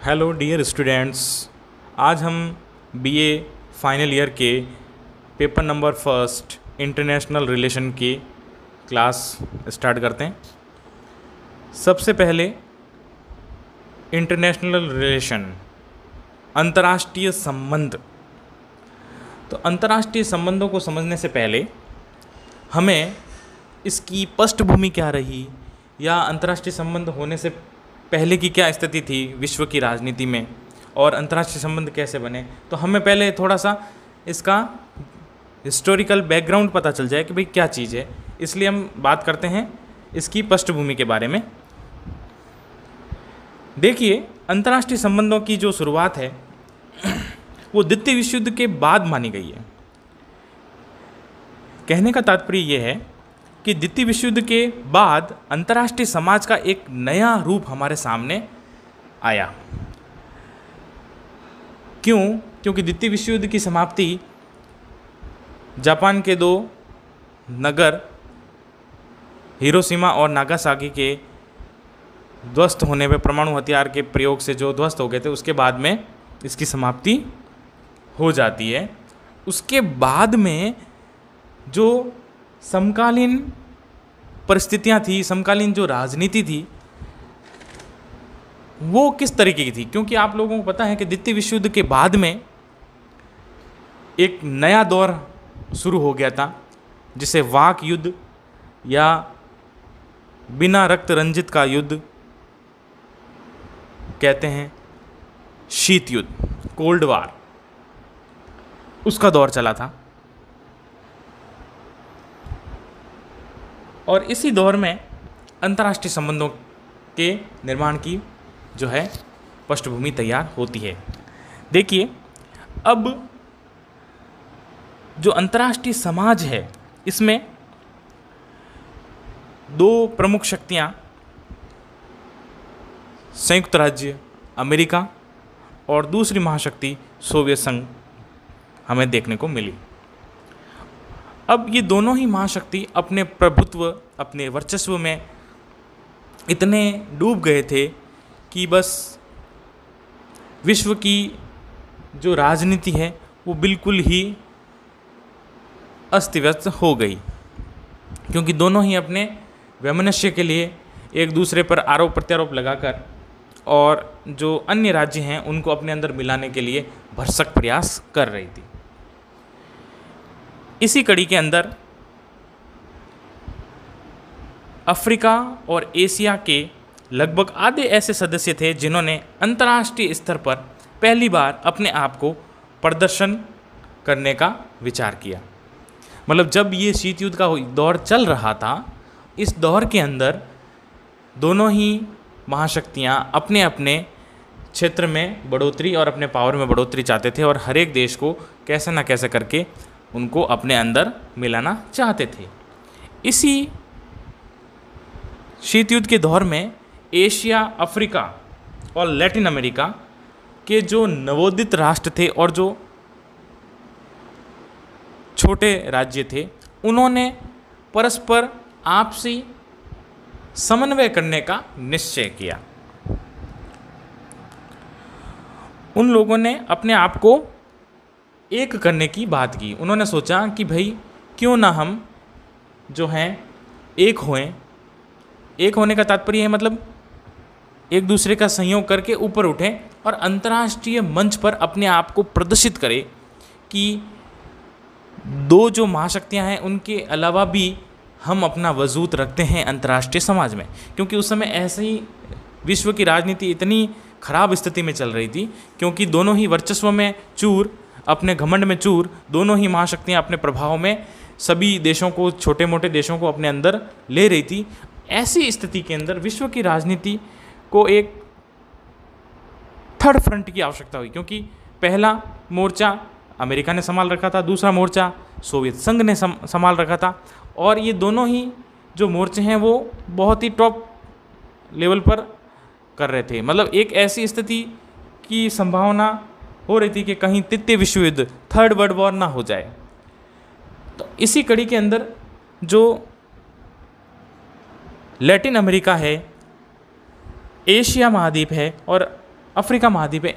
Hello dear students, आज हम BA final year के paper number first international relation की क्लास स्टार्ट करते हैं। सबसे पहले इंटरनेशनल रिलेशन, अंतर्राष्ट्रीय संबंध। तो अंतर्राष्ट्रीय संबंधों को समझने से पहले हमें इसकी पृष्ठभूमि क्या रही या अंतर्राष्ट्रीय संबंध होने से पहले की क्या स्थिति थी विश्व की राजनीति में और अंतर्राष्ट्रीय संबंध कैसे बने, तो हमें पहले थोड़ा सा इसका हिस्टोरिकल बैकग्राउंड पता चल जाए कि भाई क्या चीज़ है। इसलिए हम बात करते हैं इसकी पृष्ठभूमि के बारे में। देखिए, अंतर्राष्ट्रीय संबंधों की जो शुरुआत है वो द्वितीय विश्व युद्ध के बाद मानी गई है। कहने का तात्पर्य यह है कि द्वितीय विश्व युद्ध के बाद अंतर्राष्ट्रीय समाज का एक नया रूप हमारे सामने आया। क्यों? क्योंकि द्वितीय विश्व युद्ध की समाप्ति जापान के दो नगर हिरोशिमा और नागासाकी के ध्वस्त होने पे, परमाणु हथियार के प्रयोग से जो ध्वस्त हो गए थे, उसके बाद में इसकी समाप्ति हो जाती है। उसके बाद में जो समकालीन परिस्थितियां थी, समकालीन जो राजनीति थी, वो किस तरीके की थी? क्योंकि आप लोगों को पता है कि द्वितीय विश्व युद्ध के बाद में एक नया दौर शुरू हो गया था, जिसे वाक युद्ध या बिना रक्त रंजित का युद्ध कहते हैं, शीत युद्ध, कोल्ड वार, उसका दौर चला था। और इसी दौर में अंतर्राष्ट्रीय संबंधों के निर्माण की जो है पृष्ठभूमि तैयार होती है। देखिए, अब जो अंतर्राष्ट्रीय समाज है, इसमें दो प्रमुख शक्तियां, संयुक्त राज्य अमेरिका और दूसरी महाशक्ति सोवियत संघ हमें देखने को मिली। अब ये दोनों ही महाशक्ति अपने प्रभुत्व, अपने वर्चस्व में इतने डूब गए थे कि बस विश्व की जो राजनीति है वो बिल्कुल ही अस्त व्यस्त हो गई, क्योंकि दोनों ही अपने वैमनस्य के लिए एक दूसरे पर आरोप प्रत्यारोप लगाकर और जो अन्य राज्य हैं उनको अपने अंदर मिलाने के लिए भरसक प्रयास कर रही थी। इसी कड़ी के अंदर अफ्रीका और एशिया के लगभग आधे ऐसे सदस्य थे जिन्होंने अंतर्राष्ट्रीय स्तर पर पहली बार अपने आप को प्रदर्शन करने का विचार किया। मतलब जब ये शीत युद्ध का दौर चल रहा था, इस दौर के अंदर दोनों ही महाशक्तियाँ अपने अपने क्षेत्र में बढ़ोतरी और अपने पावर में बढ़ोतरी चाहते थे और हर एक देश को कैसे ना कैसे करके उनको अपने अंदर मिलाना चाहते थे। इसी शीत युद्ध के दौर में एशिया, अफ्रीका और लैटिन अमेरिका के जो नवोदित राष्ट्र थे और जो छोटे राज्य थे, उन्होंने परस्पर आपसी समन्वय करने का निश्चय किया। उन लोगों ने अपने आप को एक करने की बात की। उन्होंने सोचा कि भाई क्यों ना हम जो हैं एक होएं। एक होने का तात्पर्य है मतलब एक दूसरे का सहयोग करके ऊपर उठें और अंतर्राष्ट्रीय मंच पर अपने आप को प्रदर्शित करें कि दो जो महाशक्तियां हैं उनके अलावा भी हम अपना वजूद रखते हैं अंतर्राष्ट्रीय समाज में। क्योंकि उस समय ऐसे ही विश्व की राजनीति इतनी खराब स्थिति में चल रही थी, क्योंकि दोनों ही वर्चस्व में चूर, अपने घमंड में चूर, दोनों ही महाशक्तियाँ अपने प्रभाव में सभी देशों को, छोटे मोटे देशों को अपने अंदर ले रही थी। ऐसी स्थिति के अंदर विश्व की राजनीति को एक थर्ड फ्रंट की आवश्यकता हुई, क्योंकि पहला मोर्चा अमेरिका ने संभाल रखा था, दूसरा मोर्चा सोवियत संघ ने संभाल रखा था, और ये दोनों ही जो मोर्चे हैं वो बहुत ही टॉप लेवल पर कर रहे थे। मतलब एक ऐसी स्थिति की संभावना हो रही थी कि कहीं तृतीय विश्व युद्ध, थर्ड वर्ल्ड वॉर ना हो जाए। तो इसी कड़ी के अंदर जो लैटिन अमेरिका है, एशिया महाद्वीप है और अफ्रीका महाद्वीप है,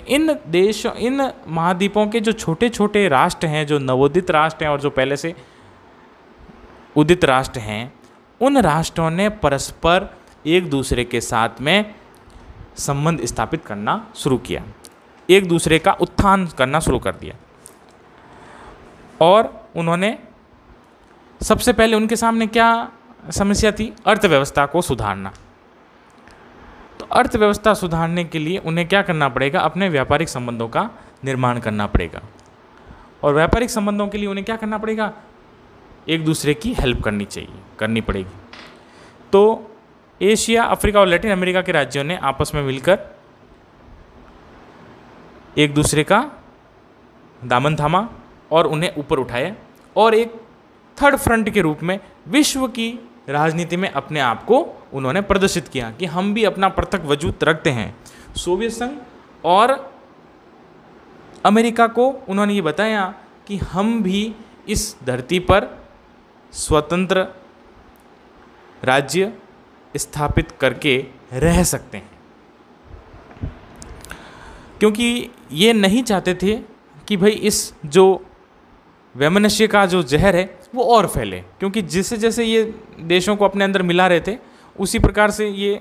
इन महाद्वीपों के जो छोटे छोटे राष्ट्र हैं, जो नवोदित राष्ट्र हैं और जो पहले से उदित राष्ट्र हैं, उन राष्ट्रों ने परस्पर एक दूसरे के साथ में संबंध स्थापित करना शुरू किया, एक दूसरे का उत्थान करना शुरू कर दिया। और उन्होंने सबसे पहले उनके सामने क्या समस्या थी? अर्थव्यवस्था को सुधारना। तो अर्थव्यवस्था सुधारने के लिए उन्हें क्या करना पड़ेगा? अपने व्यापारिक संबंधों का निर्माण करना पड़ेगा। और व्यापारिक संबंधों के लिए उन्हें क्या करना पड़ेगा? एक दूसरे की हेल्प करनी पड़ेगी। तो एशिया, अफ्रीका और लैटिन अमेरिका के राज्यों ने आपस में मिलकर एक दूसरे का दामन थामा और उन्हें ऊपर उठाया और एक थर्ड फ्रंट के रूप में विश्व की राजनीति में अपने आप को उन्होंने प्रदर्शित किया कि हम भी अपना पृथक वजूद रखते हैं। सोवियत संघ और अमेरिका को उन्होंने ये बताया कि हम भी इस धरती पर स्वतंत्र राज्य स्थापित करके रह सकते हैं, क्योंकि ये नहीं चाहते थे कि भाई इस जो वैमनस्य का जो जहर है वो और फैले, क्योंकि जैसे जैसे ये देशों को अपने अंदर मिला रहे थे उसी प्रकार से ये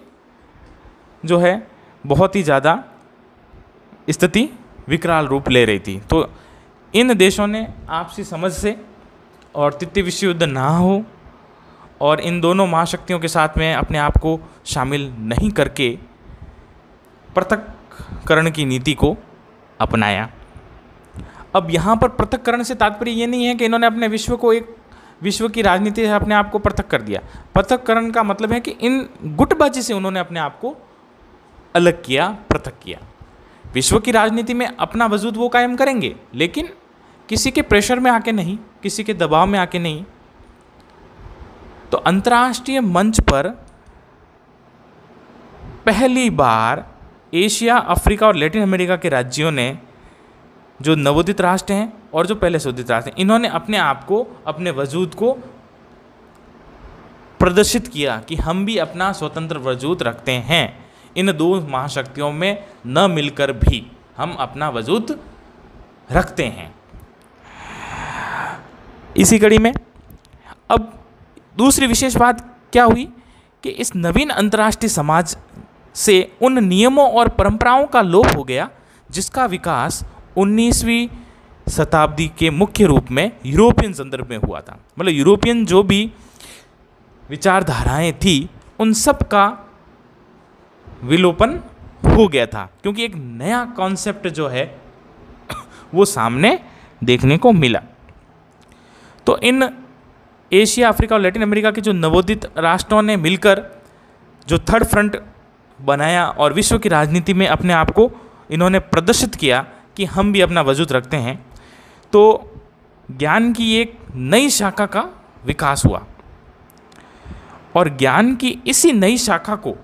जो है बहुत ही ज़्यादा स्थिति विकराल रूप ले रही थी। तो इन देशों ने आपसी समझ से और तृतीय विश्व युद्ध ना हो और इन दोनों महाशक्तियों के साथ में अपने आप को शामिल नहीं करके पृथक्करण की नीति को अपनाया। अब यहाँ पर पृथक्करण से तात्पर्य ये नहीं है कि इन्होंने अपने विश्व की राजनीति से अपने आप को पृथक कर दिया। पृथक्करण का मतलब है कि इन गुटबाजी से उन्होंने अपने आप को अलग किया, पृथक किया। विश्व की राजनीति में अपना वजूद वो कायम करेंगे, लेकिन किसी के प्रेशर में आके नहीं, किसी के दबाव में आके नहीं। तो अंतर्राष्ट्रीय मंच पर पहली बार एशिया, अफ्रीका और लैटिन अमेरिका के राज्यों ने, जो नवोदित राष्ट्र हैं और जो पहले से उदित राष्ट्र हैं, इन्होंने अपने आप को, अपने वजूद को प्रदर्शित किया कि हम भी अपना स्वतंत्र वजूद रखते हैं। इन दो महाशक्तियों में न मिलकर भी हम अपना वजूद रखते हैं। इसी कड़ी में अब दूसरी विशेष बात क्या हुई कि इस नवीन अंतर्राष्ट्रीय समाज से उन नियमों और परंपराओं का लोप हो गया जिसका विकास 19वीं शताब्दी के मुख्य रूप में यूरोपियन संदर्भ में हुआ था। मतलब यूरोपियन जो भी विचारधाराएं थी उन सब का विलोपन हो गया था, क्योंकि एक नया कॉन्सेप्ट जो है वो सामने देखने को मिला। तो इन एशिया, अफ्रीका और लैटिन अमेरिका के जो नवोदित राष्ट्रों ने मिलकर जो थर्ड फ्रंट बनाया और विश्व की राजनीति में अपने आप को इन्होंने प्रदर्शित किया कि हम भी अपना वजूद रखते हैं, तो ज्ञान की एक नई शाखा का विकास हुआ। और ज्ञान की इसी नई शाखा को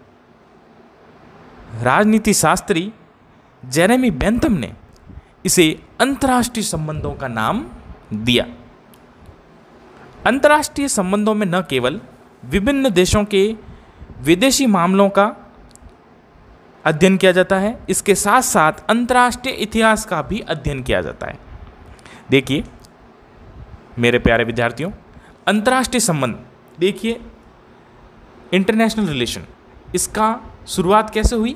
राजनीति शास्त्री जेरेमी बेंथम ने इसे अंतर्राष्ट्रीय संबंधों का नाम दिया। अंतर्राष्ट्रीय संबंधों में न केवल विभिन्न देशों के विदेशी मामलों का अध्ययन किया जाता है, इसके साथ साथ अंतर्राष्ट्रीय इतिहास का भी अध्ययन किया जाता है। देखिए मेरे प्यारे विद्यार्थियों, अंतर्राष्ट्रीय संबंध, देखिए इंटरनेशनल रिलेशन, इसका शुरुआत कैसे हुई?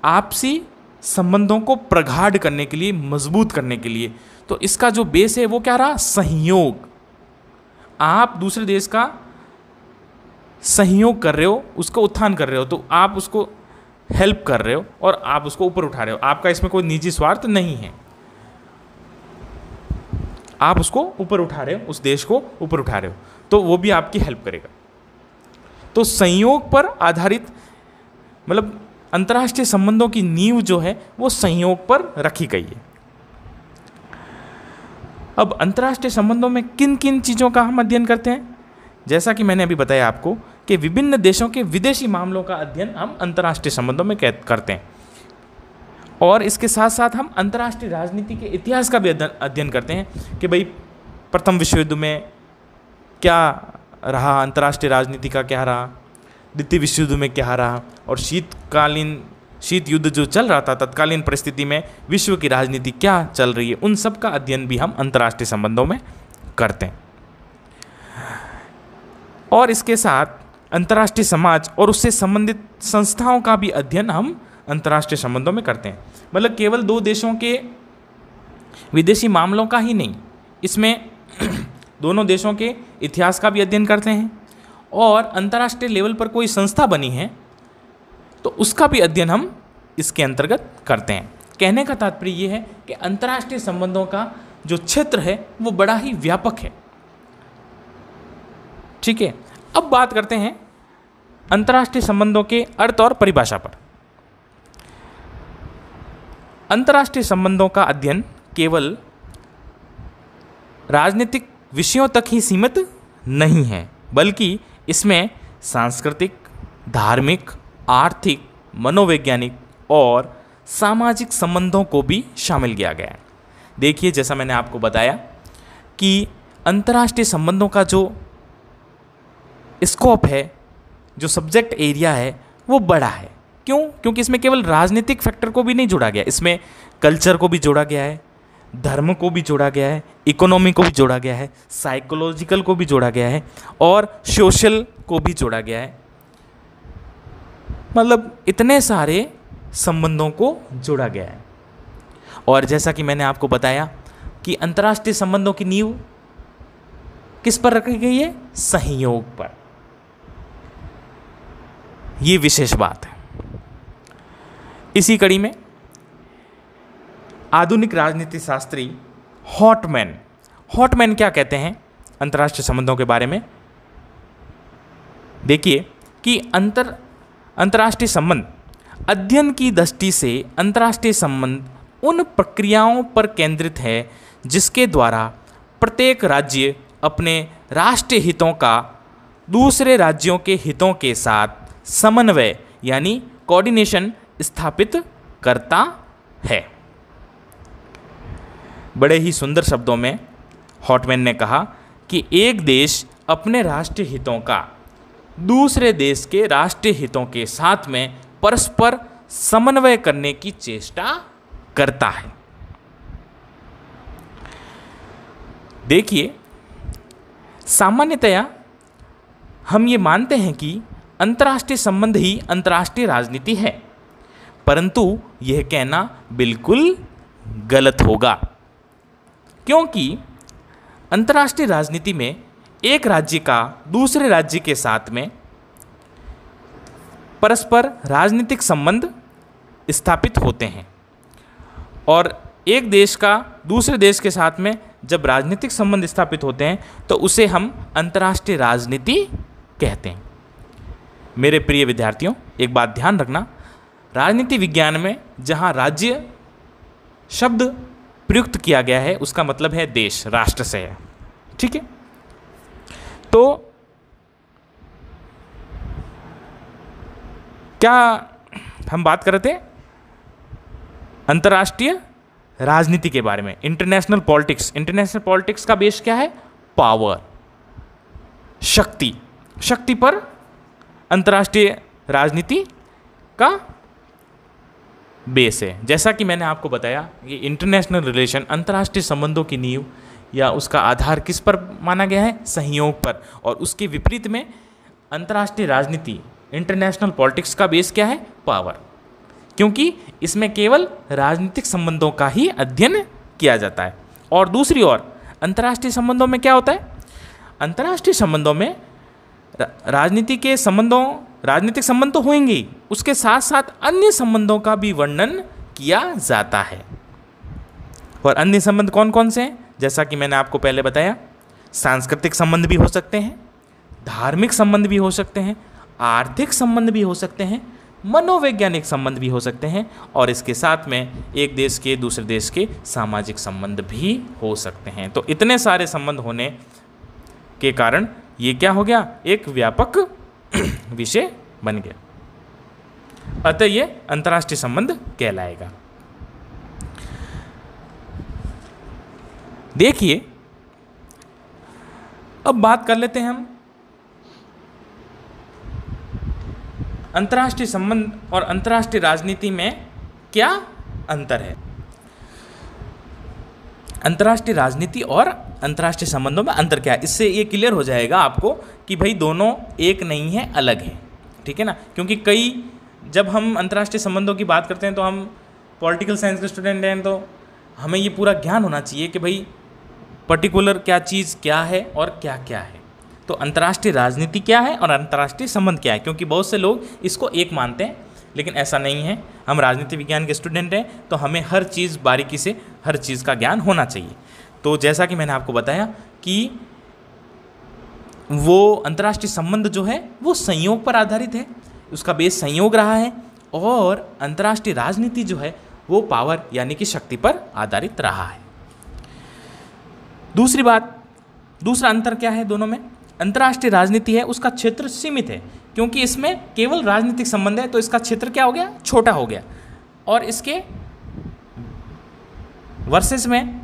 आपसी संबंधों को प्रगाढ़ करने के लिए, मजबूत करने के लिए। तो इसका जो बेस है वो क्या रहा? सहयोग। आप दूसरे देश का सहयोग कर रहे हो, उसको उत्थान कर रहे हो, तो आप उसको हेल्प कर रहे हो और आप उसको ऊपर उठा रहे हो। आपका इसमें कोई निजी स्वार्थ नहीं है, आप उसको ऊपर उठा रहे हो, उस देश को ऊपर उठा रहे हो, तो वो भी आपकी हेल्प करेगा। तो संयोग पर आधारित, मतलब अंतर्राष्ट्रीय संबंधों की नींव जो है वो संयोग पर रखी गई है। अब अंतर्राष्ट्रीय संबंधों में किन किन चीज़ों का हम अध्ययन करते हैं? जैसा कि मैंने अभी बताया आपको कि विभिन्न देशों के विदेशी मामलों का अध्ययन हम अंतर्राष्ट्रीय संबंधों में करते हैं, और इसके साथ साथ हम अंतर्राष्ट्रीय राजनीति के इतिहास का भी अध्ययन करते हैं कि भाई प्रथम विश्व युद्ध में क्या रहा, अंतर्राष्ट्रीय राजनीति का क्या रहा, द्वितीय विश्व युद्ध में क्या रहा, और शीतकालीन शीत युद्ध जो चल रहा था तत्कालीन परिस्थिति में विश्व की राजनीति क्या चल रही है, उन सब का अध्ययन भी हम अंतर्राष्ट्रीय संबंधों में करते हैं। और इसके साथ अंतर्राष्ट्रीय समाज और उससे संबंधित संस्थाओं का भी अध्ययन हम अंतर्राष्ट्रीय संबंधों में करते हैं। मतलब केवल दो देशों के विदेशी मामलों का ही नहीं, इसमें दोनों देशों के इतिहास का भी अध्ययन करते हैं, और अंतर्राष्ट्रीय लेवल पर कोई संस्था बनी है तो उसका भी अध्ययन हम इसके अंतर्गत करते हैं। कहने का तात्पर्य ये है कि अंतर्राष्ट्रीय संबंधों का जो क्षेत्र है वो बड़ा ही व्यापक है। ठीक है, अब बात करते हैं अंतर्राष्ट्रीय संबंधों के अर्थ और परिभाषा पर। अंतर्राष्ट्रीय संबंधों का अध्ययन केवल राजनीतिक विषयों तक ही सीमित नहीं है, बल्कि इसमें सांस्कृतिक, धार्मिक, आर्थिक, मनोवैज्ञानिक और सामाजिक संबंधों को भी शामिल किया गया है। देखिए, जैसा मैंने आपको बताया कि अंतर्राष्ट्रीय संबंधों का जो स्कोप है, जो सब्जेक्ट एरिया है, वो बड़ा है। क्यों? क्योंकि इसमें केवल राजनीतिक फैक्टर को भी नहीं जोड़ा गया, इसमें कल्चर को भी जोड़ा गया है, धर्म को भी जोड़ा गया है, इकोनॉमी को भी जोड़ा गया है, साइकोलॉजिकल को भी जोड़ा गया है और सोशल को भी जोड़ा गया है। मतलब इतने सारे संबंधों को जोड़ा गया है। और जैसा कि मैंने आपको बताया कि अंतर्राष्ट्रीय संबंधों की नींव किस पर रखी गई है? सहयोग पर। ये विशेष बात है। इसी कड़ी में आधुनिक राजनीति शास्त्री हॉटमैन क्या कहते हैं अंतर्राष्ट्रीय संबंधों के बारे में? देखिए कि अंतर्राष्ट्रीय संबंध अध्ययन की दृष्टि से अंतर्राष्ट्रीय संबंध उन प्रक्रियाओं पर केंद्रित है जिसके द्वारा प्रत्येक राज्य अपने राष्ट्रीय हितों का दूसरे राज्यों के हितों के साथ समन्वय यानी कोऑर्डिनेशन स्थापित करता है। बड़े ही सुंदर शब्दों में हॉटमैन ने कहा कि एक देश अपने राष्ट्रीय हितों का दूसरे देश के राष्ट्रीय हितों के साथ में परस्पर समन्वय करने की चेष्टा करता है। देखिए, सामान्यतया हम ये मानते हैं कि अंतर्राष्ट्रीय संबंध ही अंतर्राष्ट्रीय राजनीति है, परंतु यह कहना बिल्कुल गलत होगा, क्योंकि अंतर्राष्ट्रीय राजनीति में एक राज्य का दूसरे राज्य के साथ में परस्पर राजनीतिक संबंध स्थापित होते हैं, और एक देश का दूसरे देश के साथ में जब राजनीतिक संबंध स्थापित होते हैं तो उसे हम अंतर्राष्ट्रीय राजनीति कहते हैं। मेरे प्रिय विद्यार्थियों, एक बात ध्यान रखना, राजनीति विज्ञान में जहाँ राज्य शब्द प्रयुक्त किया गया है उसका मतलब है देश, राष्ट्र से है। ठीक है, तो क्या हम बात कर रहे थे अंतर्राष्ट्रीय राजनीति के बारे में, इंटरनेशनल पॉलिटिक्स। इंटरनेशनल पॉलिटिक्स का बेस क्या है? पावर, शक्ति पर अंतर्राष्ट्रीय राजनीति का बेस है। जैसा कि मैंने आपको बताया, ये इंटरनेशनल रिलेशन अंतर्राष्ट्रीय संबंधों की नींव या उसका आधार किस पर माना गया है? सहयोग पर। और उसके विपरीत में अंतर्राष्ट्रीय राजनीति, इंटरनेशनल पॉलिटिक्स का बेस क्या है? पावर, क्योंकि इसमें केवल राजनीतिक संबंधों का ही अध्ययन किया जाता है। और दूसरी ओर अंतर्राष्ट्रीय संबंधों में क्या होता है? अंतर्राष्ट्रीय संबंधों में राजनीतिक संबंध तो होंगे ही, उसके साथ साथ अन्य संबंधों का भी वर्णन किया जाता है। और अन्य संबंध कौन कौन से हैं? जैसा कि मैंने आपको पहले बताया, सांस्कृतिक संबंध भी हो सकते हैं, धार्मिक संबंध भी हो सकते हैं, आर्थिक संबंध भी हो सकते हैं, मनोवैज्ञानिक संबंध भी हो सकते हैं, और इसके साथ में एक देश के दूसरे देश के सामाजिक संबंध भी हो सकते हैं। तो इतने सारे संबंध होने के कारण ये क्या हो गया? एक व्यापक विषय बन गया। अतः ये अंतर्राष्ट्रीय संबंध कहलाएगा। देखिए, अब बात कर लेते हैं हम अंतर्राष्ट्रीय संबंध और अंतर्राष्ट्रीय राजनीति में क्या अंतर है। अंतर्राष्ट्रीय राजनीति और अंतर्राष्ट्रीय संबंधों में अंतर क्या है, इससे ये क्लियर हो जाएगा आपको कि भाई दोनों एक नहीं है, अलग है, ठीक है ना। क्योंकि जब हम अंतर्राष्ट्रीय संबंधों की बात करते हैं तो हम पॉलिटिकल साइंस के स्टूडेंट हैं, तो हमें ये पूरा ज्ञान होना चाहिए कि भाई पर्टिकुलर क्या चीज़ क्या है और क्या क्या है। तो अंतर्राष्ट्रीय राजनीति क्या है और अंतर्राष्ट्रीय संबंध क्या है, क्योंकि बहुत से लोग इसको एक मानते हैं, लेकिन ऐसा नहीं है। हम राजनीति विज्ञान के स्टूडेंट हैं तो हमें हर चीज़ बारीकी से हर चीज़ का ज्ञान होना चाहिए। तो जैसा कि मैंने आपको बताया कि वो अंतर्राष्ट्रीय संबंध जो है वो संयोग पर आधारित है, उसका बेस संयोग रहा है, और अंतर्राष्ट्रीय राजनीति जो है वो पावर यानी कि शक्ति पर आधारित रहा है। दूसरा अंतर क्या है दोनों में। अंतर्राष्ट्रीय राजनीति है उसका क्षेत्र सीमित है, क्योंकि इसमें केवल राजनीतिक संबंध है, तो इसका क्षेत्र क्या हो गया, छोटा हो गया। और इसके वर्सेस में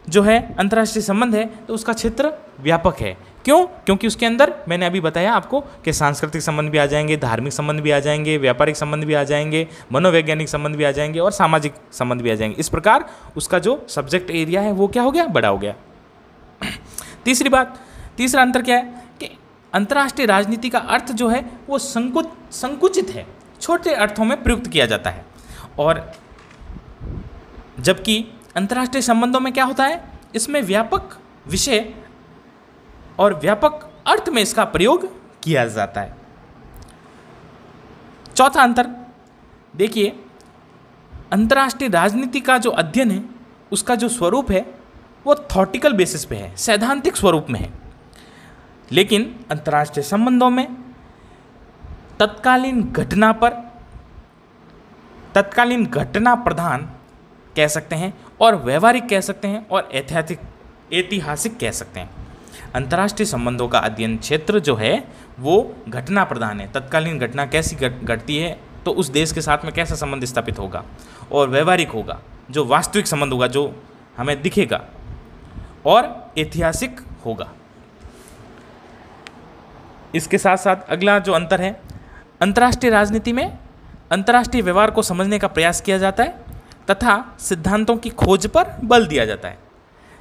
जो है अंतर्राष्ट्रीय संबंध है तो उसका क्षेत्र व्यापक है। क्यों? क्योंकि उसके अंदर मैंने अभी बताया आपको कि सांस्कृतिक संबंध भी आ जाएंगे, धार्मिक संबंध भी आ जाएंगे, व्यापारिक संबंध भी आ जाएंगे, मनोवैज्ञानिक संबंध भी आ जाएंगे और सामाजिक संबंध भी आ जाएंगे। इस प्रकार उसका जो सब्जेक्ट एरिया है वो क्या हो गया, बड़ा हो गया। तीसरा अंतर क्या है कि अंतर्राष्ट्रीय राजनीति का अर्थ जो है वो संकुचित है, छोटे अर्थों में प्रयुक्त किया जाता है, और जबकि अंतर्राष्ट्रीय संबंधों में क्या होता है, इसमें व्यापक विषय और व्यापक अर्थ में इसका प्रयोग किया जाता है। चौथा अंतर देखिए, अंतर्राष्ट्रीय राजनीति का जो अध्ययन है उसका जो स्वरूप है वो थॉटिकल बेसिस पे है, सैद्धांतिक स्वरूप में है, लेकिन अंतर्राष्ट्रीय संबंधों में तत्कालीन घटना प्रधान कह सकते हैं और व्यवहारिक कह सकते हैं और ऐतिहासिक कह सकते हैं। अंतर्राष्ट्रीय संबंधों का अध्ययन क्षेत्र जो है वो घटना प्रधान है, तत्कालीन घटना कैसी घटती है तो उस देश के साथ में कैसा संबंध स्थापित होगा, और व्यवहारिक होगा जो वास्तविक संबंध होगा जो हमें दिखेगा, और ऐतिहासिक होगा। इसके साथ साथ अगला जो अंतर है, अंतर्राष्ट्रीय राजनीति में अंतर्राष्ट्रीय व्यवहार को समझने का प्रयास किया जाता है तथा सिद्धांतों की खोज पर बल दिया जाता है,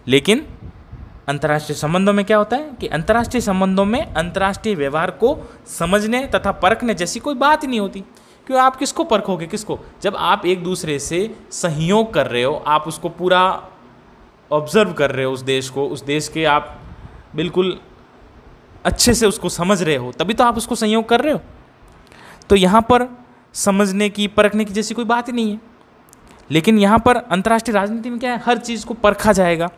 लेकिन अंतर्राष्ट्रीय संबंधों में क्या होता है कि अंतर्राष्ट्रीय संबंधों में अंतर्राष्ट्रीय व्यवहार को समझने तथा परखने जैसी कोई बात ही नहीं होती। क्यों? आप किसको परखोगे, किसको? जब आप एक दूसरे से सहयोग कर रहे हो, आप उसको पूरा ऑब्जर्व कर रहे हो उस देश को, उस देश के आप बिल्कुल अच्छे से उसको समझ रहे हो, तभी तो आप उसको सहयोग कर रहे हो। तो यहाँ पर समझने की परखने की जैसी कोई बात ही नहीं है, लेकिन यहाँ पर अंतर्राष्ट्रीय राजनीति में क्या है, हर चीज़ को परखा जाएगा,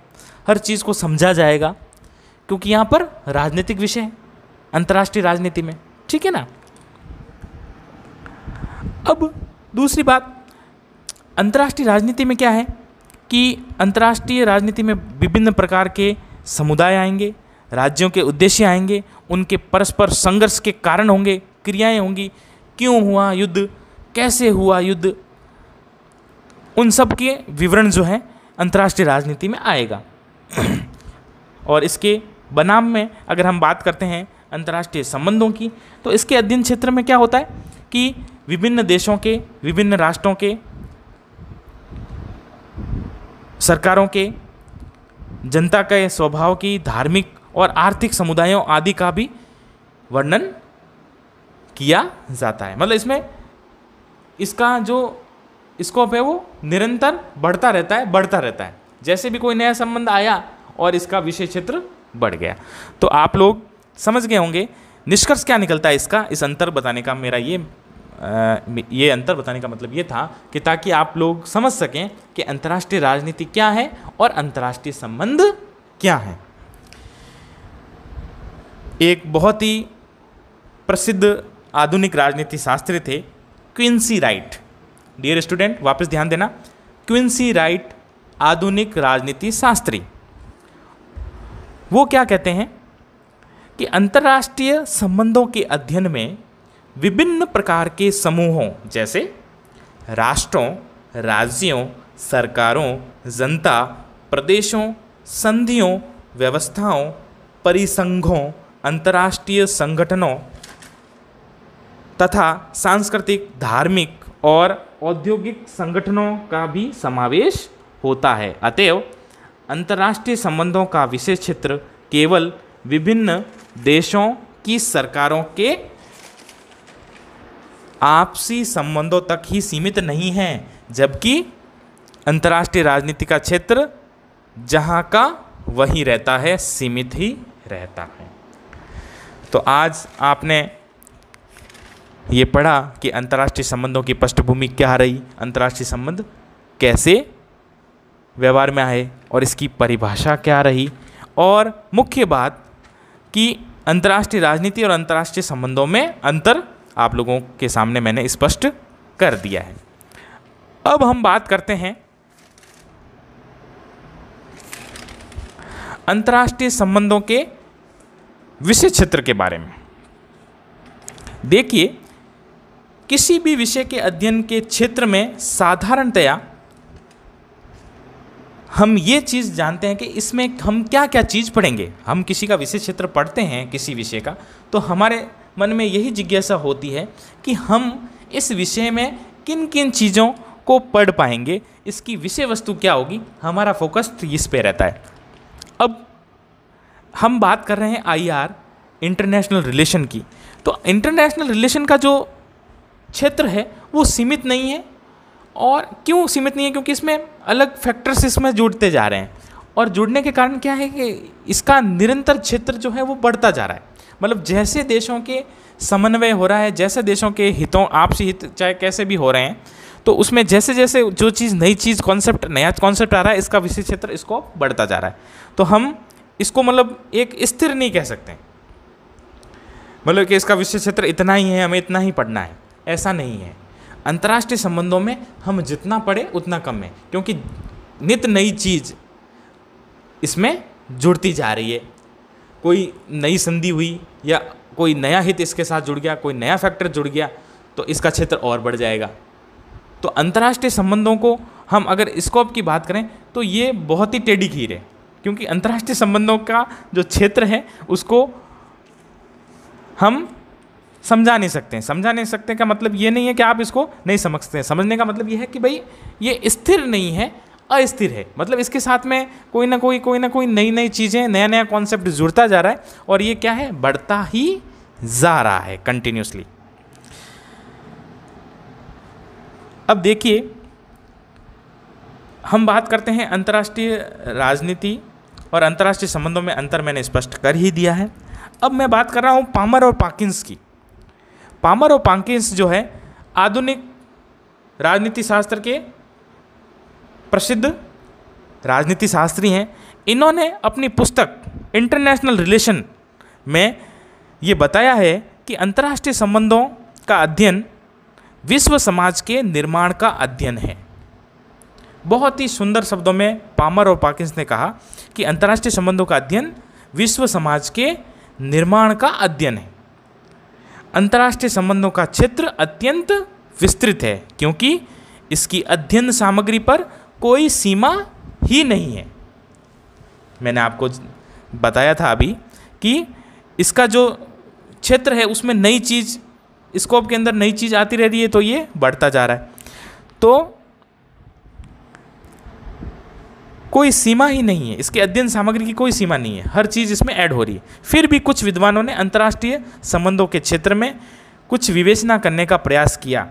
हर चीज़ को समझा जाएगा, क्योंकि यहाँ पर राजनीतिक विषय है अंतर्राष्ट्रीय राजनीति में, ठीक है ना। अब दूसरी बात, अंतर्राष्ट्रीय राजनीति में क्या है कि अंतर्राष्ट्रीय राजनीति में विभिन्न प्रकार के समुदाय आएंगे, राज्यों के उद्देश्य आएंगे, उनके परस्पर संघर्ष के कारण होंगे, क्रियाएं होंगी, क्यों हुआ युद्ध, कैसे हुआ युद्ध, उन सब के विवरण जो है अंतर्राष्ट्रीय राजनीति में आएगा। और इसके बनाम में अगर हम बात करते हैं अंतर्राष्ट्रीय संबंधों की, तो इसके अध्ययन क्षेत्र में क्या होता है कि विभिन्न देशों के, विभिन्न राष्ट्रों के, सरकारों के, जनता के स्वभाव की, धार्मिक और आर्थिक समुदायों आदि का भी वर्णन किया जाता है। मतलब इसमें इसका जो स्कोप है वो निरंतर बढ़ता रहता है। जैसे भी कोई नया संबंध आया और इसका विषय क्षेत्र बढ़ गया। तो आप लोग समझ गए होंगे निष्कर्ष क्या निकलता है इसका, इस अंतर बताने का मेरा ये अंतर बताने का मतलब ये था कि ताकि आप लोग समझ सकें कि अंतर्राष्ट्रीय राजनीति क्या है और अंतर्राष्ट्रीय संबंध क्या है। एक बहुत ही प्रसिद्ध आधुनिक राजनीति शास्त्री थे क्विंसी राइट। डियर स्टूडेंट, वापस ध्यान देना, क्विंसी राइट आधुनिक राजनीति शास्त्री। वो क्या कहते हैं कि अंतर्राष्ट्रीय संबंधों के अध्ययन में विभिन्न प्रकार के समूहों जैसे राष्ट्रों, राज्यों, सरकारों, जनता, प्रदेशों, संधियों, व्यवस्थाओं, परिसंघों, अंतर्राष्ट्रीय संगठनों तथा सांस्कृतिक, धार्मिक और औद्योगिक संगठनों का भी समावेश होता है। अतएव अंतर्राष्ट्रीय संबंधों का विशेष क्षेत्र केवल विभिन्न देशों की सरकारों के आपसी संबंधों तक ही सीमित नहीं है, जबकि अंतर्राष्ट्रीय राजनीति का क्षेत्र जहाँ का वही रहता है, सीमित ही रहता है। तो आज आपने ये पढ़ा कि अंतर्राष्ट्रीय संबंधों की पृष्ठभूमि क्या रही, अंतर्राष्ट्रीय संबंध कैसे व्यवहार में आए और इसकी परिभाषा क्या रही, और मुख्य बात कि अंतर्राष्ट्रीय राजनीति और अंतर्राष्ट्रीय संबंधों में अंतर आप लोगों के सामने मैंने स्पष्ट कर दिया है। अब हम बात करते हैं अंतर्राष्ट्रीय संबंधों के विषय क्षेत्र के बारे में। देखिए, किसी भी विषय के अध्ययन के क्षेत्र में साधारणतया हम ये चीज़ जानते हैं कि इसमें हम क्या क्या चीज़ पढ़ेंगे। हम किसी का विषय क्षेत्र पढ़ते हैं किसी विषय का, तो हमारे मन में यही जिज्ञासा होती है कि हम इस विषय में किन किन चीज़ों को पढ़ पाएंगे, इसकी विषय वस्तु क्या होगी, हमारा फोकस इस पे रहता है। अब हम बात कर रहे हैं IR, इंटरनेशनल रिलेशन की। तो इंटरनेशनल रिलेशन का जो क्षेत्र है वो सीमित नहीं है। और क्यों सीमित नहीं है? क्योंकि इसमें अलग फैक्टर्स इसमें जुड़ते जा रहे हैं, और जुड़ने के कारण क्या है कि इसका निरंतर क्षेत्र जो है वो बढ़ता जा रहा है। मतलब जैसे देशों के समन्वय हो रहा है, जैसे देशों के हितों, आपसी हित चाहे कैसे भी हो रहे हैं, तो उसमें जैसे जैसे जो चीज़ नई चीज़ नया कॉन्सेप्ट आ रहा है, इसका विषय क्षेत्र इसको बढ़ता जा रहा है। तो हम इसको मतलब एक स्थिर नहीं कह सकते, मतलब कि इसका विषय क्षेत्र इतना ही है, हमें इतना ही पढ़ना है, ऐसा नहीं है। अंतर्राष्ट्रीय संबंधों में हम जितना पढ़े उतना कम है, क्योंकि नित नई चीज़ इसमें जुड़ती जा रही है। कोई नई संधि हुई या कोई नया हित इसके साथ जुड़ गया, कोई नया फैक्टर जुड़ गया, तो इसका क्षेत्र और बढ़ जाएगा। तो अंतर्राष्ट्रीय संबंधों को हम अगर स्कोप की बात करें तो ये बहुत ही टेढ़ी खीर है, क्योंकि अंतर्राष्ट्रीय संबंधों का जो क्षेत्र है उसको हम समझा नहीं सकते हैं। समझा नहीं सकते का मतलब ये नहीं है कि आप इसको नहीं समझ सकते हैं। समझने का मतलब ये है कि भाई ये स्थिर नहीं है, अस्थिर है। मतलब इसके साथ में कोई ना कोई नई नई चीज़ें, नया नया कॉन्सेप्ट जुड़ता जा रहा है, और ये क्या है, बढ़ता ही जा रहा है कंटिन्यूसली। अब देखिए, हम बात करते हैं अंतर्राष्ट्रीय राजनीति और अंतर्राष्ट्रीय संबंधों में अंतर मैंने स्पष्ट कर ही दिया है। अब मैं बात कर रहा हूँ पामर और पाकिन्स की। पामर और पाकिन्स जो है आधुनिक राजनीति शास्त्र के प्रसिद्ध राजनीति शास्त्री हैं। इन्होंने अपनी पुस्तक इंटरनेशनल रिलेशन में ये बताया है कि अंतर्राष्ट्रीय संबंधों का अध्ययन विश्व समाज के निर्माण का अध्ययन है। बहुत ही सुंदर शब्दों में पामर और पाकिन्स ने कहा कि अंतर्राष्ट्रीय संबंधों का अध्ययन विश्व समाज के निर्माण का अध्ययन है। अंतर्राष्ट्रीय संबंधों का क्षेत्र अत्यंत विस्तृत है, क्योंकि इसकी अध्ययन सामग्री पर कोई सीमा ही नहीं है। मैंने आपको बताया था अभी कि इसका जो क्षेत्र है उसमें नई चीज़, स्कोप के अंदर नई चीज़ आती रह रही है, तो ये बढ़ता जा रहा है। तो कोई सीमा ही नहीं है, इसके अध्ययन सामग्री की कोई सीमा नहीं है, हर चीज़ इसमें ऐड हो रही है। फिर भी कुछ विद्वानों ने अंतर्राष्ट्रीय संबंधों के क्षेत्र में कुछ विवेचना करने का प्रयास किया।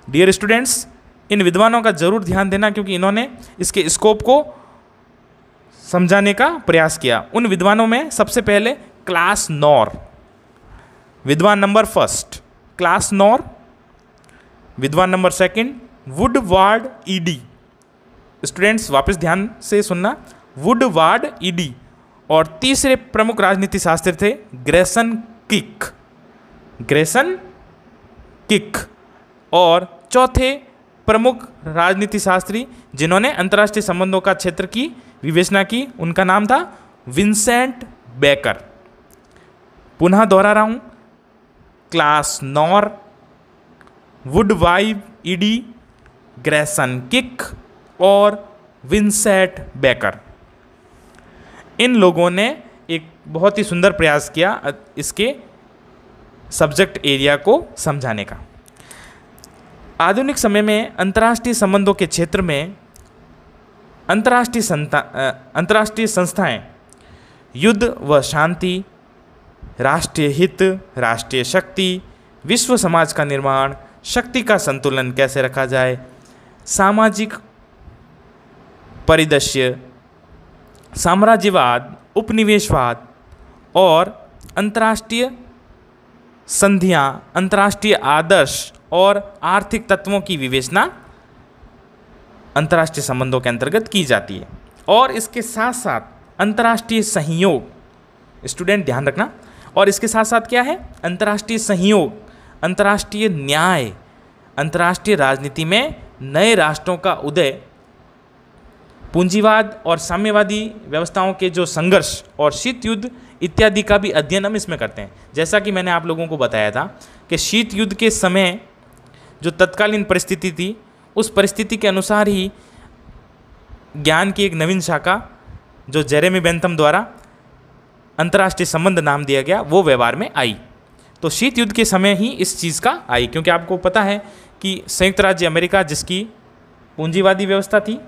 डियर स्टूडेंट्स, इन विद्वानों का जरूर ध्यान देना, क्योंकि इन्होंने इसके स्कोप को समझाने का प्रयास किया। उन विद्वानों में सबसे पहले क्लास नॉर, विद्वान नंबर फर्स्ट क्लास नॉर, विद्वान number second Woodward ED. Students वापस ध्यान से सुनना, वुडवार्ड ईडी। और तीसरे प्रमुख राजनीति शास्त्री थे ग्रेसन किक, ग्रेसन किक। और चौथे प्रमुख राजनीति शास्त्री जिन्होंने अंतर्राष्ट्रीय संबंधों का क्षेत्र की विवेचना की, उनका नाम था विंसेंट बेकर। पुनः दोहरा रहा हूँ, Klaus Nor, Woodward Ed, Grayson Kick और विंसेंट बेकर। इन लोगों ने एक बहुत ही सुंदर प्रयास किया इसके सब्जेक्ट एरिया को समझाने का। आधुनिक समय में अंतर्राष्ट्रीय संबंधों के क्षेत्र में अंतर्राष्ट्रीय संस्थाएं युद्ध व शांति, राष्ट्रीय हित, राष्ट्रीय शक्ति, विश्व समाज का निर्माण, शक्ति का संतुलन कैसे रखा जाए, सामाजिक परिदृश्य, साम्राज्यवाद, उपनिवेशवाद और अंतर्राष्ट्रीय संधियां, अंतर्राष्ट्रीय आदर्श और आर्थिक तत्वों की विवेचना अंतर्राष्ट्रीय संबंधों के अंतर्गत की जाती है। और इसके साथ साथ अंतर्राष्ट्रीय सहयोग, स्टूडेंट ध्यान रखना, और इसके साथ साथ क्या है, अंतर्राष्ट्रीय सहयोग, अंतर्राष्ट्रीय न्याय, अंतर्राष्ट्रीय राजनीति में नए राष्ट्रों का उदय, पूंजीवाद और साम्यवादी व्यवस्थाओं के जो संघर्ष और शीत युद्ध इत्यादि का भी अध्ययन हम इसमें करते हैं। जैसा कि मैंने आप लोगों को बताया था कि शीत युद्ध के समय जो तत्कालीन परिस्थिति थी, उस परिस्थिति के अनुसार ही ज्ञान की एक नवीन शाखा जो जेरेमी बेंथम द्वारा अंतर्राष्ट्रीय संबंध नाम दिया गया, वो व्यवहार में आई। तो शीत युद्ध के समय ही इस चीज़ का आई, क्योंकि आपको पता है कि संयुक्त राज्य अमेरिका जिसकी पूंजीवादी व्यवस्था थी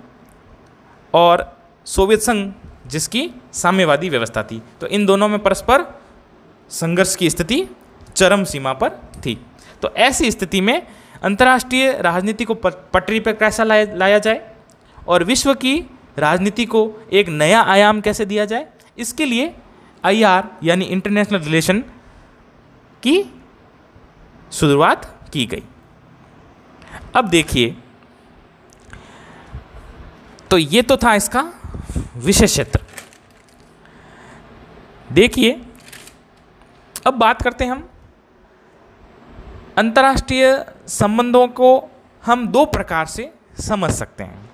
और सोवियत संघ जिसकी साम्यवादी व्यवस्था थी, तो इन दोनों में परस्पर संघर्ष की स्थिति चरम सीमा पर थी। तो ऐसी स्थिति में अंतर्राष्ट्रीय राजनीति को पटरी पर कैसा लाया जाए और विश्व की राजनीति को एक नया आयाम कैसे दिया जाए, इसके लिए IR यानी इंटरनेशनल रिलेशन की शुरुआत की गई। अब देखिए, तो ये तो था इसका विषय क्षेत्र। देखिए, अब बात करते हैं हम अंतर्राष्ट्रीय संबंधों को हम दो प्रकार से समझ सकते हैं।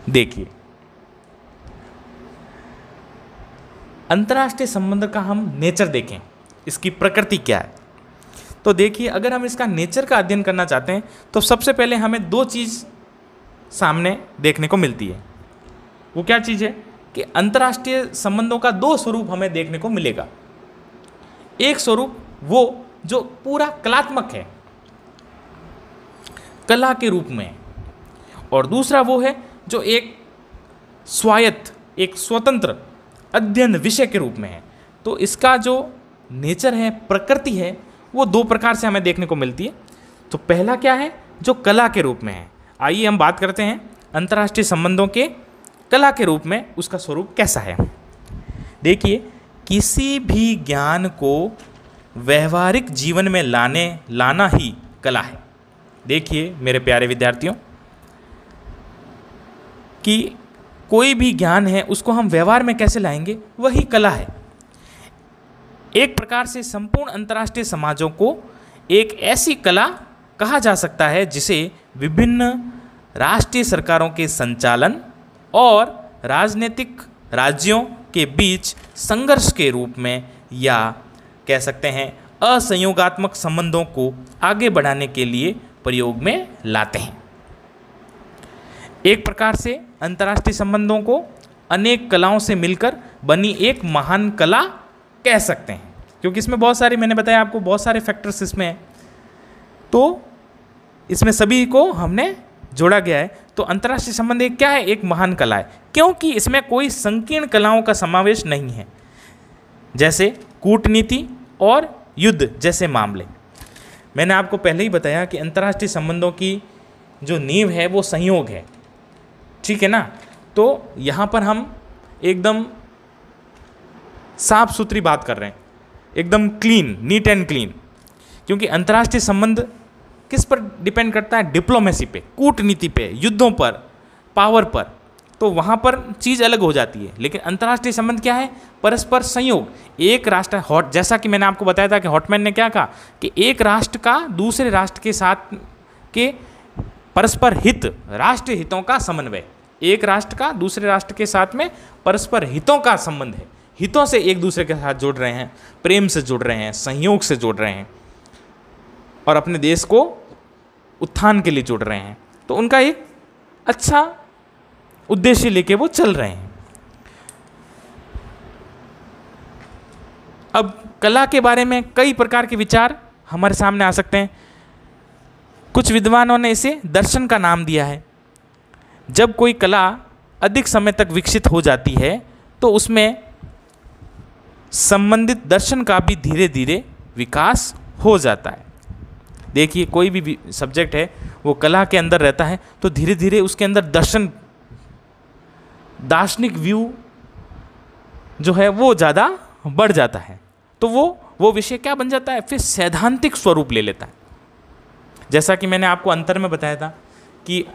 देखिए, अंतर्राष्ट्रीय संबंध का हम नेचर देखें, इसकी प्रकृति क्या है। तो देखिए, अगर हम इसका नेचर का अध्ययन करना चाहते हैं तो सबसे पहले हमें दो चीज़ सामने देखने को मिलती है। वो क्या चीज़ है कि अंतर्राष्ट्रीय संबंधों का दो स्वरूप हमें देखने को मिलेगा। एक स्वरूप वो जो पूरा कलात्मक है, कला के रूप में, और दूसरा वो है जो एक स्वायत्त, एक स्वतंत्र अध्ययन विषय के रूप में है। तो इसका जो नेचर है, प्रकृति है, वो दो प्रकार से हमें देखने को मिलती है। तो पहला क्या है, जो कला के रूप में है। आइए हम बात करते हैं अंतर्राष्ट्रीय संबंधों के कला के रूप में उसका स्वरूप कैसा है। देखिए, किसी भी ज्ञान को व्यवहारिक जीवन में लाना ही कला है। देखिए मेरे प्यारे विद्यार्थियों, कि कोई भी ज्ञान है उसको हम व्यवहार में कैसे लाएंगे, वही कला है। एक प्रकार से संपूर्ण अंतर्राष्ट्रीय समाजों को एक ऐसी कला कहा जा सकता है जिसे विभिन्न राष्ट्रीय सरकारों के संचालन और राजनीतिक राज्यों के बीच संघर्ष के रूप में, या कह सकते हैं असंयोगात्मक संबंधों को आगे बढ़ाने के लिए प्रयोग में लाते हैं। एक प्रकार से अंतर्राष्ट्रीय संबंधों को अनेक कलाओं से मिलकर बनी एक महान कला कह सकते हैं, क्योंकि इसमें बहुत सारे, मैंने बताया आपको, बहुत सारे फैक्टर्स इसमें हैं, तो इसमें सभी को हमने जोड़ा गया है। तो अंतर्राष्ट्रीय संबंध एक क्या है, एक महान कला है, क्योंकि इसमें कोई संकीर्ण कलाओं का समावेश नहीं है, जैसे कूटनीति और युद्ध जैसे मामले। मैंने आपको पहले ही बताया कि अंतर्राष्ट्रीय संबंधों की जो नींव है वो संयोग है, ठीक है ना। तो यहाँ पर हम एकदम साफ सुथरी बात कर रहे हैं, एकदम क्लीन, नीट एंड क्लीन, क्योंकि अंतर्राष्ट्रीय संबंध किस पर डिपेंड करता है, डिप्लोमेसी पे, कूटनीति पे, युद्धों पर, पावर पर। तो वहाँ पर चीज़ अलग हो जाती है। लेकिन अंतर्राष्ट्रीय संबंध क्या है, परस्पर संयोग। एक राष्ट्र जैसा कि मैंने आपको बताया था कि हॉटमैन ने क्या कहा कि एक राष्ट्र का दूसरे राष्ट्र के साथ के परस्पर हित, राष्ट्रीय हितों का समन्वय। एक राष्ट्र का दूसरे राष्ट्र के साथ में परस्पर हितों का संबंध है, हितों से एक दूसरे के साथ जुड़ रहे हैं, प्रेम से जुड़ रहे हैं, संयोग से जुड़ रहे हैं और अपने देश को उत्थान के लिए जुड़ रहे हैं। तो उनका एक अच्छा उद्देश्य लेके वो चल रहे हैं। अब कला के बारे में कई प्रकार के विचार हमारे सामने आ सकते हैं। कुछ विद्वानों ने इसे दर्शन का नाम दिया है। जब कोई कला अधिक समय तक विकसित हो जाती है तो उसमें संबंधित दर्शन का भी धीरे धीरे विकास हो जाता है। देखिए, कोई भी सब्जेक्ट है वो कला के अंदर रहता है तो धीरे धीरे उसके अंदर दर्शन, दार्शनिक व्यू जो है वो ज़्यादा बढ़ जाता है। तो वो विषय क्या बन जाता है, फिर सैद्धांतिक स्वरूप ले लेता है। जैसा कि मैंने आपको अंतर में बताया था कि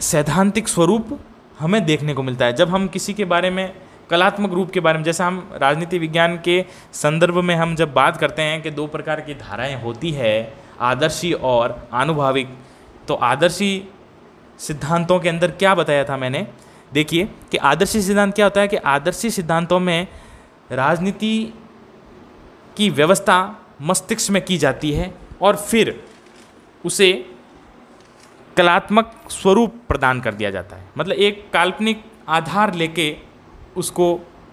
सैद्धांतिक स्वरूप हमें देखने को मिलता है जब हम किसी के बारे में, कलात्मक रूप के बारे में, जैसा हम राजनीति विज्ञान के संदर्भ में हम जब बात करते हैं कि दो प्रकार की धाराएं होती है, आदर्शी और आनुभाविक। तो आदर्शी सिद्धांतों के अंदर क्या बताया था मैंने, देखिए कि आदर्शी सिद्धांत क्या होता है कि आदर्शी सिद्धांतों में राजनीति की व्यवस्था मस्तिष्क में की जाती है और फिर उसे कलात्मक स्वरूप प्रदान कर दिया जाता है। मतलब एक काल्पनिक आधार लेके उसको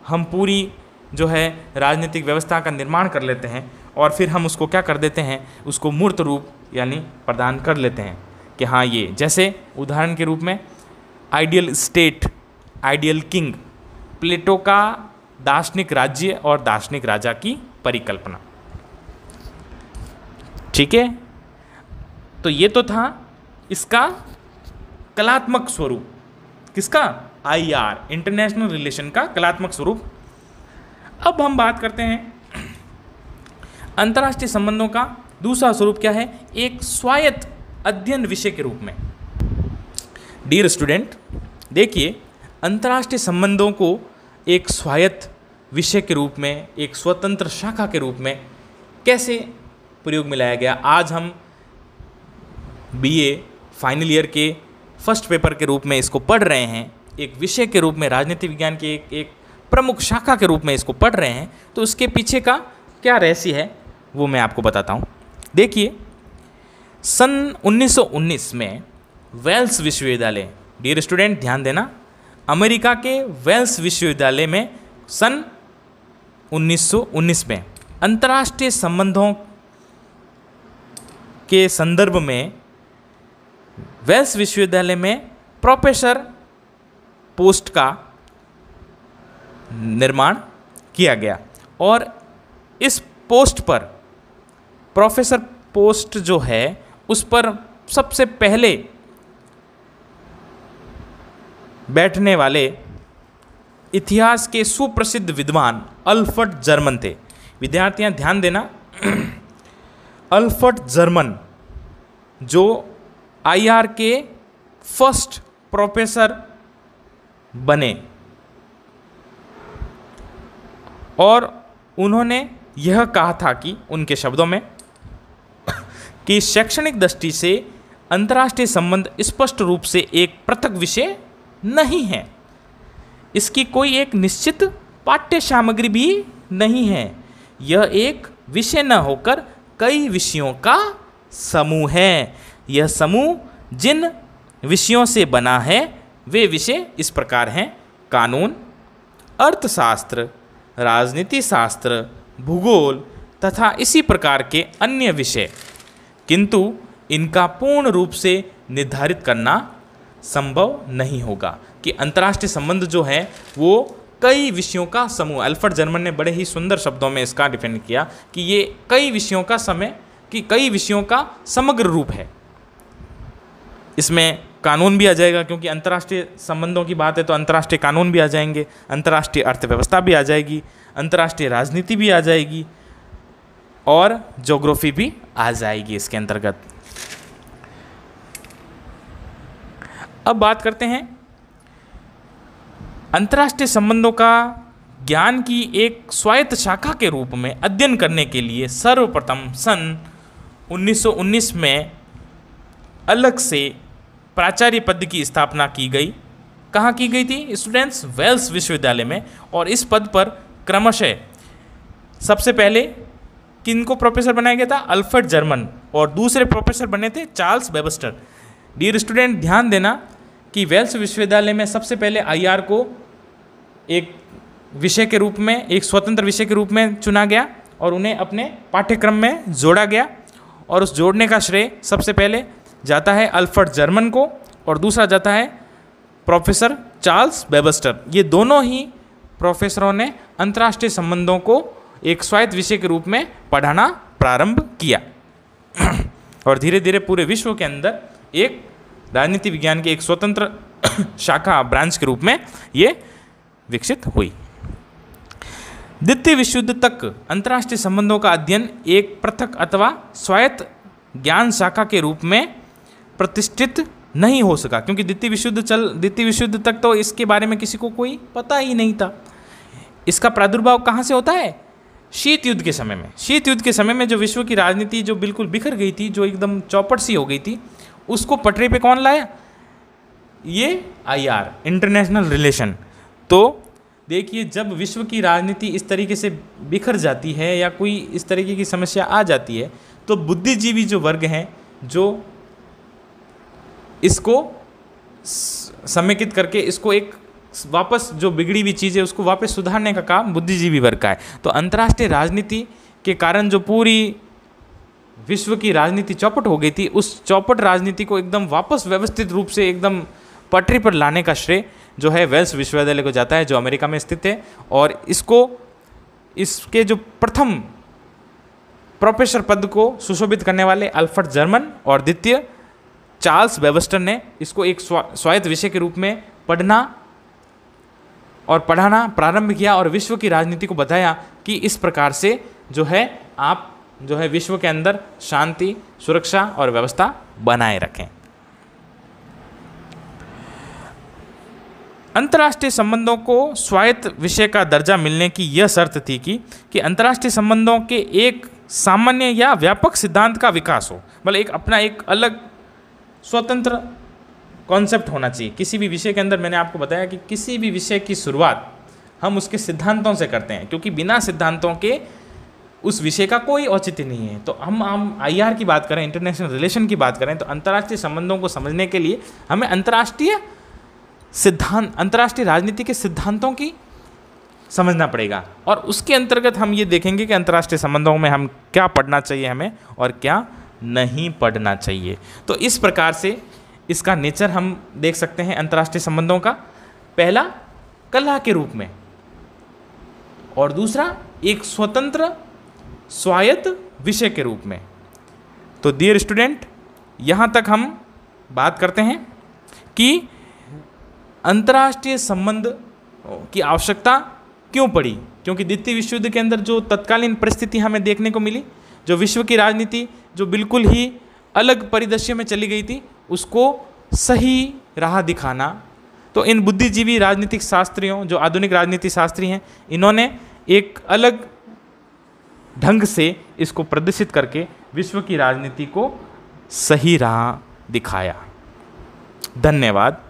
हम पूरी जो है राजनीतिक व्यवस्था का निर्माण कर लेते हैं और फिर हम उसको क्या कर देते हैं, उसको मूर्त रूप यानी प्रदान कर लेते हैं कि हाँ ये, जैसे उदाहरण के रूप में आइडियल स्टेट, आइडियल किंग, प्लेटो का दार्शनिक राज्य और दार्शनिक राजा की परिकल्पना। ठीक है, तो ये तो था इसका कलात्मक स्वरूप। किसका? IR, इंटरनेशनल रिलेशन का कलात्मक स्वरूप। अब हम बात करते हैं अंतर्राष्ट्रीय संबंधों का दूसरा स्वरूप क्या है, एक स्वायत्त अध्ययन विषय के रूप में। डियर स्टूडेंट, देखिए अंतर्राष्ट्रीय संबंधों को एक स्वायत्त विषय के रूप में, एक स्वतंत्र शाखा के रूप में कैसे प्रयोग में लाया गया। आज हम BA फाइनल ईयर के फर्स्ट पेपर के रूप में इसको पढ़ रहे हैं, एक विषय के रूप में, राजनीति विज्ञान के एक प्रमुख शाखा के रूप में इसको पढ़ रहे हैं। तो उसके पीछे का क्या रहस्य है वो मैं आपको बताता हूँ। देखिए, सन 1919 में वेल्स विश्वविद्यालय, डियर स्टूडेंट ध्यान देना, अमेरिका के वेल्स विश्वविद्यालय में सन 1919 में अंतर्राष्ट्रीय संबंधों के संदर्भ में वेल्स विश्वविद्यालय में प्रोफेसर पोस्ट का निर्माण किया गया और इस पोस्ट पर, प्रोफेसर पोस्ट जो है उस पर सबसे पहले बैठने वाले इतिहास के सुप्रसिद्ध विद्वान अल्फ्रेड जर्मन थे। विद्यार्थियां ध्यान देना, अल्फ्रेड जर्मन जो IR के फर्स्ट प्रोफेसर बने और उन्होंने यह कहा था कि उनके शब्दों में कि शैक्षणिक दृष्टि से अंतर्राष्ट्रीय संबंध स्पष्ट रूप से एक पृथक विषय नहीं है, इसकी कोई एक निश्चित पाठ्य सामग्री भी नहीं है, यह एक विषय न होकर कई विषयों का समूह है। यह समूह जिन विषयों से बना है वे विषय इस प्रकार हैं: कानून, अर्थशास्त्र, राजनीति शास्त्र, भूगोल तथा इसी प्रकार के अन्य विषय, किंतु इनका पूर्ण रूप से निर्धारित करना संभव नहीं होगा। कि अंतर्राष्ट्रीय संबंध जो है वो कई विषयों का समूह, अल्फ्रेड जर्मन ने बड़े ही सुंदर शब्दों में इसका डिफाइन किया कि ये कई विषयों का कई विषयों का समग्र रूप है। इसमें कानून भी आ जाएगा, क्योंकि अंतर्राष्ट्रीय संबंधों की बात है तो अंतर्राष्ट्रीय कानून भी आ जाएंगे, अंतर्राष्ट्रीय अर्थव्यवस्था भी आ जाएगी, अंतर्राष्ट्रीय राजनीति भी आ जाएगी और ज्योग्राफी भी आ जाएगी इसके अंतर्गत। अब बात करते हैं अंतर्राष्ट्रीय संबंधों का ज्ञान की एक स्वायत्त शाखा के रूप में अध्ययन करने के लिए सर्वप्रथम सन 1919 में अलग से प्राचार्य पद की स्थापना की गई। कहाँ की गई थी स्टूडेंट्स? वेल्स विश्वविद्यालय में। और इस पद पर क्रमशः सबसे पहले किनको प्रोफेसर बनाया गया था? Alfred German. और दूसरे प्रोफेसर बने थे चार्ल्स वेबस्टर। डियर स्टूडेंट ध्यान देना कि वेल्स विश्वविद्यालय में सबसे पहले IR को एक विषय के रूप में, एक स्वतंत्र विषय के रूप में चुना गया और उन्हें अपने पाठ्यक्रम में जोड़ा गया। और उस जोड़ने का श्रेय सबसे पहले जाता है अल्फ्रेड जर्मन को और दूसरा जाता है प्रोफेसर चार्ल्स वेबस्टर। ये दोनों ही प्रोफेसरों ने अंतर्राष्ट्रीय संबंधों को एक स्वायत्त विषय के रूप में पढ़ाना प्रारंभ किया और धीरे धीरे पूरे विश्व के अंदर एक राजनीति विज्ञान की एक स्वतंत्र शाखा ब्रांच के रूप में ये विकसित हुई। द्वितीय विश्व युद्ध तक अंतर्राष्ट्रीय संबंधों का अध्ययन एक पृथक अथवा स्वायत्त ज्ञान शाखा के रूप में प्रतिष्ठित नहीं हो सका, क्योंकि द्वितीय विश्व युद्ध तक तो इसके बारे में किसी को कोई पता ही नहीं था। इसका प्रादुर्भाव कहाँ से होता है? शीत युद्ध के समय में। शीत युद्ध के समय में जो विश्व की राजनीति जो बिल्कुल बिखर गई थी, जो एकदम चौपट सी हो गई थी, उसको पटरी पे कौन लाया? ये IR, इंटरनेशनल रिलेशन। तो देखिए, जब विश्व की राजनीति इस तरीके से बिखर जाती है या कोई इस तरीके की समस्या आ जाती है, तो बुद्धिजीवी जो वर्ग हैं, जो इसको समेकित करके इसको एक वापस जो बिगड़ी हुई चीज़ है उसको वापस सुधारने का काम बुद्धिजीवी वर्ग का है। तो अंतर्राष्ट्रीय राजनीति के कारण जो पूरी विश्व की राजनीति चौपट हो गई थी, उस चौपट राजनीति को एकदम वापस व्यवस्थित रूप से एकदम पटरी पर लाने का श्रेय जो है वेल्स विश्वविद्यालय को जाता है, जो अमेरिका में स्थित है। और इसके जो प्रथम प्रोफेसर पद को सुशोभित करने वाले अल्फ्रेड जर्मन और द्वितीय चार्ल्स वेबस्टर ने इसको एक स्वायत्त विषय के रूप में पढ़ना और पढ़ाना प्रारंभ किया और विश्व की राजनीति को बताया कि इस प्रकार से जो है आप जो है विश्व के अंदर शांति, सुरक्षा और व्यवस्था बनाए रखें। अंतर्राष्ट्रीय संबंधों को स्वायत्त विषय का दर्जा मिलने की यह शर्त थी कि अंतर्राष्ट्रीय संबंधों के एक सामान्य या व्यापक सिद्धांत का विकास हो, मतलब एक अपना एक अलग स्वतंत्र कॉन्सेप्ट होना चाहिए किसी भी विषय के अंदर। मैंने आपको बताया कि किसी भी विषय की शुरुआत हम उसके सिद्धांतों से करते हैं, क्योंकि बिना सिद्धांतों के उस विषय का कोई औचित्य नहीं है। तो हम IR की बात करें, इंटरनेशनल रिलेशन की बात करें, तो अंतर्राष्ट्रीय संबंधों को समझने के लिए हमें अंतर्राष्ट्रीय राजनीति के सिद्धांतों की समझना पड़ेगा। और उसके अंतर्गत हम ये देखेंगे कि अंतर्राष्ट्रीय संबंधों में हम क्या पढ़ना चाहिए हमें और क्या नहीं पढ़ना चाहिए। तो इस प्रकार से इसका नेचर हम देख सकते हैं अंतर्राष्ट्रीय संबंधों का। पहला कला के रूप में और दूसरा एक स्वतंत्र स्वायत्त विषय के रूप में। तो डियर स्टूडेंट, यहाँ तक हम बात करते हैं कि अंतर्राष्ट्रीय संबंध की आवश्यकता क्यों पड़ी, क्योंकि द्वितीय विश्व युद्ध के अंदर जो तत्कालीन परिस्थिति हमें देखने को मिली, जो विश्व की राजनीति जो बिल्कुल ही अलग परिदृश्य में चली गई थी, उसको सही राह दिखाना। तो इन बुद्धिजीवी राजनीतिक शास्त्रियों, जो आधुनिक राजनीति शास्त्री हैं, इन्होंने एक अलग ढंग से इसको प्रदर्शित करके विश्व की राजनीति को सही राह दिखाया। धन्यवाद।